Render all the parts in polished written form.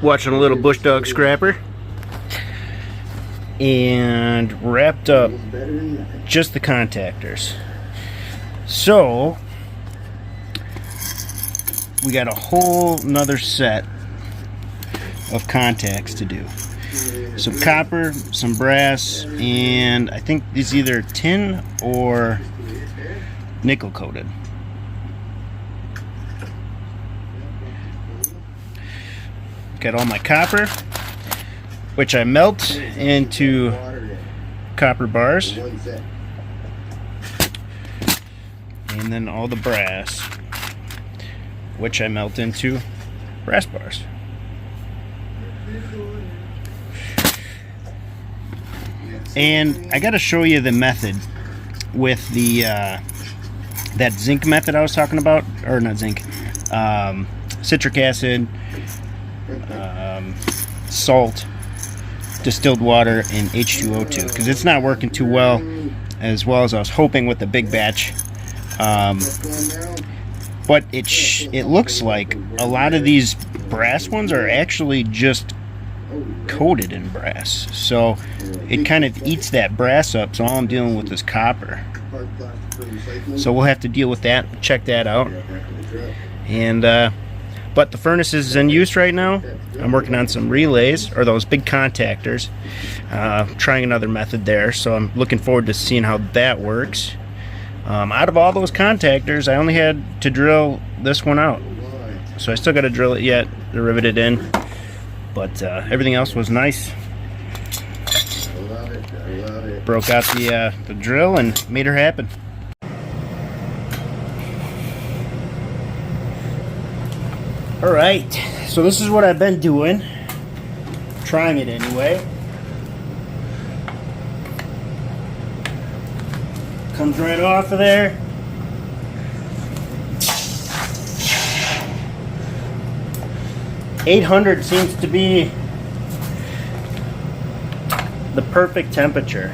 Watching a little bush dog scrapper. And wrapped up just the contactors. So we got a whole nother set of contacts to do. Some copper, some brass, and I think it's either tin or nickel coated. Got all my copper, which I melt into copper bars, and then all the brass, which I melt into brass bars. And I got to show you the method with the that zinc method I was talking about, or not zinc, citric acid, salt, distilled water, and H2O2, because it's not working too well as I was hoping with the big batch. But it looks like a lot of these brass ones are actually just coated in brass, so it kind of eats that brass up. So all I'm dealing with is copper, so we'll have to deal with that, check that out. And but the furnace is in use right now. I'm working on some relays, or those big contactors, trying another method there, so I'm looking forward to seeing how that works. Out of all those contactors, I only had to drill this one out, so I still got to drill it yet to rivet it in, but everything else was nice. Broke out the drill and made her happen. Alright, so this is what I've been doing, trying it anyway. Comes right off of there. $800 seems to be the perfect temperature.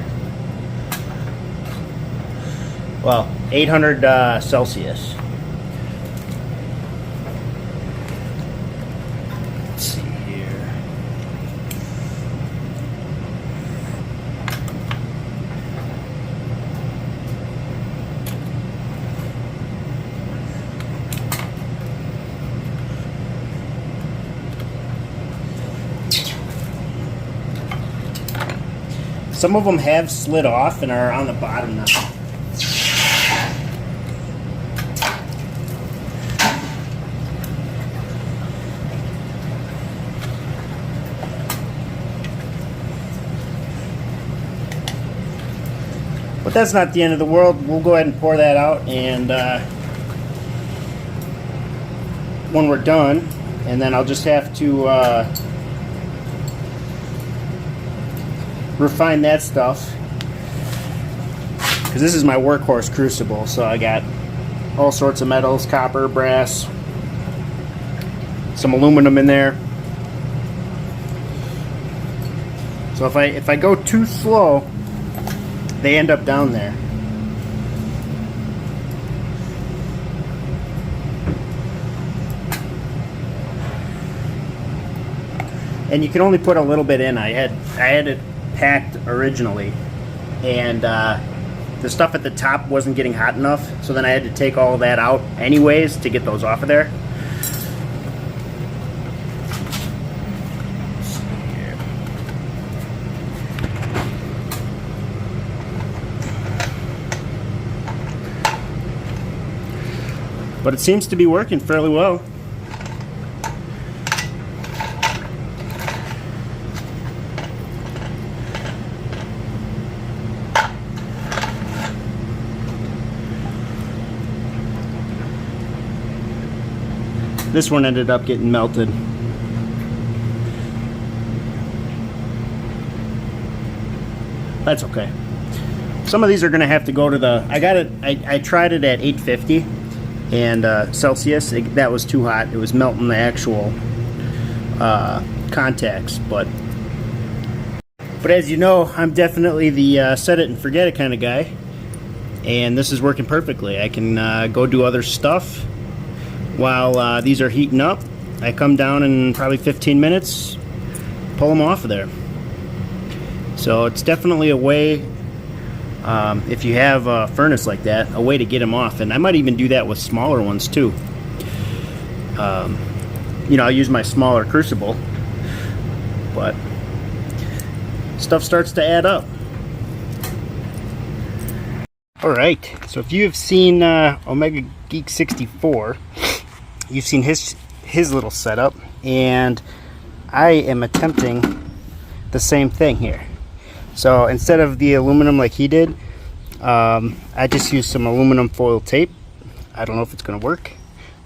Well, 800 Celsius. Let's see here. Some of them have slid off and are on the bottom now. But that's not the end of the world. We'll go ahead and pour that out, and when we're done, and then I'll just have to refine that stuff, because this is my workhorse crucible. So I got all sorts of metals, copper, brass, some aluminum in there. So if I go too slow, they end up down there. And you can only put a little bit in. I had it packed originally, and the stuff at the top wasn't getting hot enough, so then I had to take all of that out anyways to get those off of there. But it seems to be working fairly well. This one ended up getting melted. That's okay. Some of these are gonna have to go to the, I tried it at 850 and Celsius. That was too hot. It was melting the actual contacts, but as you know, I'm definitely the set it and forget it kind of guy, and this is working perfectly. I can go do other stuff while these are heating up, I come down in probably 15 minutes, pull them off of there. So it's definitely a way, if you have a furnace like that, a way to get them off. And I might even do that with smaller ones too. You know, I'll use my smaller crucible, but stuff starts to add up. Alright, so if you have seen Omega Geek 64, you've seen his little setup, and I am attempting the same thing here. So instead of the aluminum like he did, I just used some aluminum foil tape. I don't know if it's going to work,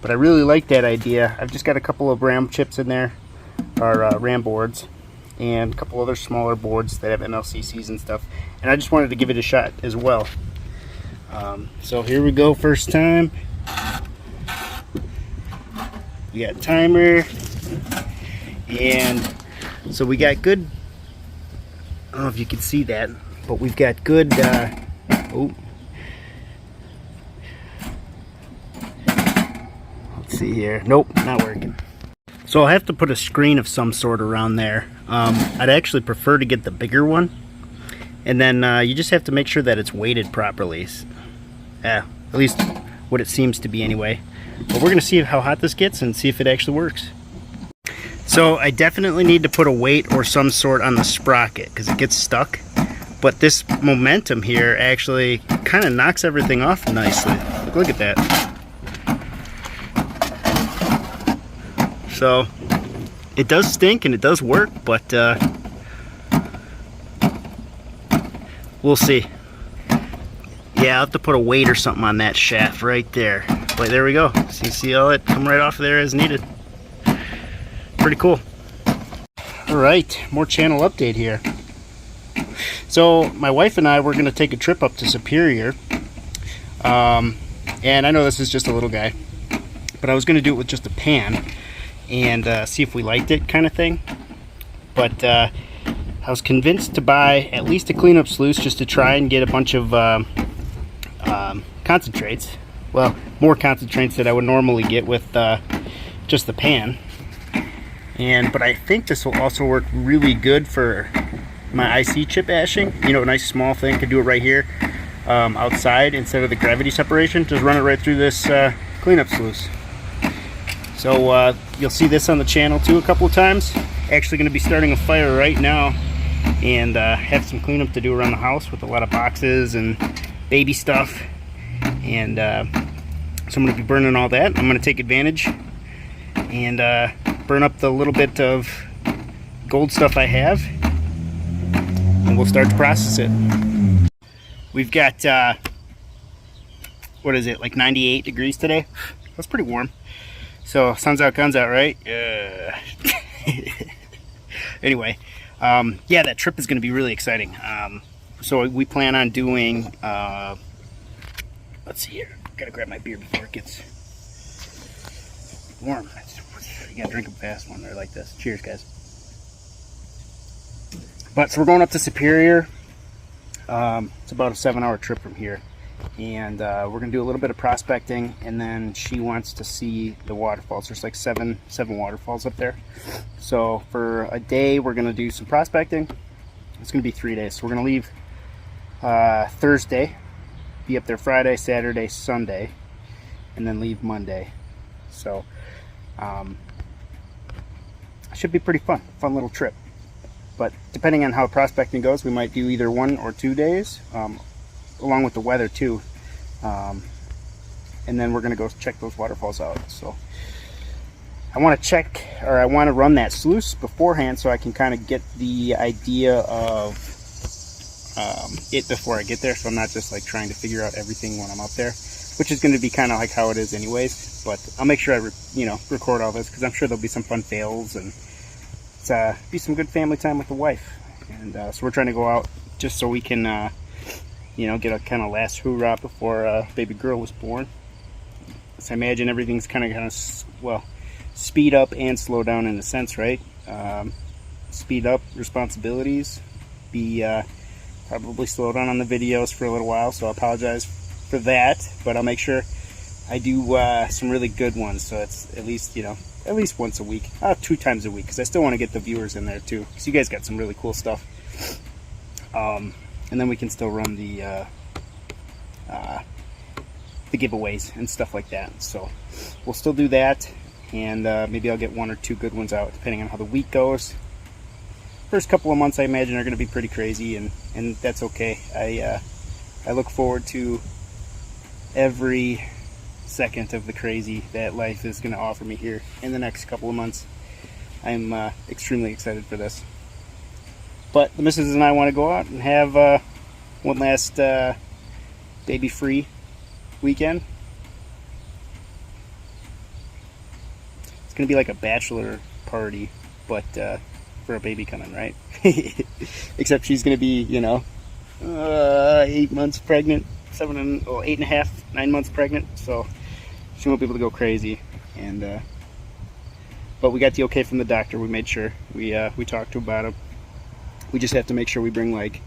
but I really like that idea. I've just got a couple of RAM chips in there, or RAM boards, and a couple other smaller boards that have MLCCs and stuff, and I just wanted to give it a shot as well. So here we go, first time. We got timer, and so we got good, I don't know if you can see that, but we've got good, oh, let's see here, nope, not working. So I'll have to put a screen of some sort around there. I'd actually prefer to get the bigger one, and then you just have to make sure that it's weighted properly. At least what it seems to be anyway. But we're going to see how hot this gets and see if it actually works. So I definitely need to put a weight or some sort on the sprocket because it gets stuck. But this momentum here actually kind of knocks everything off nicely. Look at that. So it does stink and it does work, but we'll see. Yeah, I'll have to put a weight or something on that shaft right there. But there we go. So you see all it come right off of there as needed. Pretty cool. Alright, more channel update here. So my wife and I were going to take a trip up to Superior. And I know this is just a little guy, but I was going to do it with just a pan and see if we liked it, kind of thing. But I was convinced to buy at least a cleanup sluice just to try and get a bunch of concentrates. Well, more concentrates that I would normally get with just the pan. But I think this will also work really good for my IC chip ashing. You know, a nice small thing. Could do it right here outside instead of the gravity separation. Just run it right through this cleanup sluice. So you'll see this on the channel too a couple of times. Actually going to be starting a fire right now and have some cleanup to do around the house with a lot of boxes and baby stuff. And so I'm going to be burning all that. I'm going to take advantage and burn up the little bit of gold stuff I have, and we'll start to process it. We've got what is it, like 98 degrees today? That's pretty warm. So sun's out, guns out, right? Anyway, yeah, that trip is going to be really exciting. So we plan on doing let's see here, gotta grab my beer before it gets warm. You gotta drink a fast one or like this. Cheers, guys. But so we're going up to Superior. It's about a 7-hour trip from here, and we're gonna do a little bit of prospecting, and then she wants to see the waterfalls. There's like seven waterfalls up there. So for a day we're gonna do some prospecting. It's gonna be 3 days. So we're gonna leave Thursday, be up there Friday, Saturday, Sunday, and then leave Monday. So should be pretty fun little trip. But depending on how prospecting goes, we might do either 1 or 2 days, along with the weather too. And then we're gonna go check those waterfalls out. So I want to check, or I want to run that sluice beforehand so I can kind of get the idea of it before I get there, so I'm not just like trying to figure out everything when I'm up there, which is going to be kind of like how it is anyways. But I'll make sure I record all this, because I'm sure there'll be some fun fails, and it's be some good family time with the wife. And so we're trying to go out just so we can get a kind of last hoorah before baby girl was born. So I imagine everything's kind of well, speed up and slow down in a sense, right? Speed up responsibilities, be probably slow down on the videos for a little while, so I apologize for that, but I'll make sure I do some really good ones, so it's at least, you know, at least once a week, 2 times a week, because I still want to get the viewers in there too, because you guys got some really cool stuff. And then we can still run the giveaways and stuff like that. So we'll still do that, and maybe I'll get 1 or 2 good ones out, depending on how the week goes. First couple of months, I imagine, are going to be pretty crazy, and that's okay. I look forward to every second of the crazy that life is going to offer me here in the next couple of months. I'm extremely excited for this. But the missus and I want to go out and have one last baby-free weekend. It's going to be like a bachelor party, but for a baby coming, right? Except she's going to be, you know, 8 months pregnant, 8.5, 9 months pregnant, so she won't be able to go crazy. And but we got the okay from the doctor. We made sure we talked to about him. We just have to make sure we bring like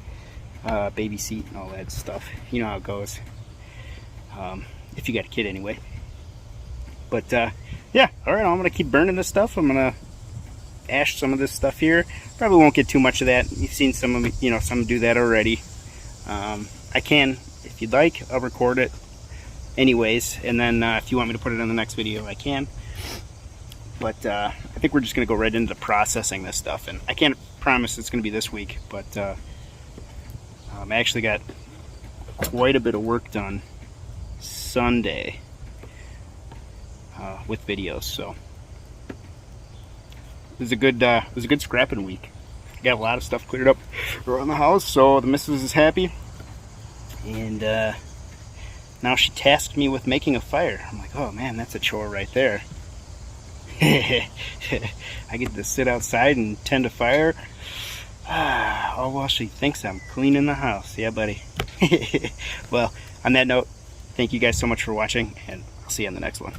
baby seat and all that stuff. You know how it goes. If you got a kid anyway. But yeah, all right. I'm gonna keep burning this stuff. I'm gonna ash some of this stuff here. Probably won't get too much of that. You've seen some of me, you know, some do that already. I can, if you'd like, I'll record it anyways, and then if you want me to put it in the next video, I can. But I think we're just going to go right into processing this stuff, and I can't promise it's going to be this week, but I actually got quite a bit of work done Sunday with videos, so it was a good scrapping week. I got a lot of stuff cleared up around the house, so the missus is happy. And now she tasked me with making a fire. I'm like, oh man, that's a chore right there. I get to sit outside and tend a fire, all while she thinks I'm cleaning the house. Yeah, buddy. Well, on that note, thank you guys so much for watching, and I'll see you on the next one.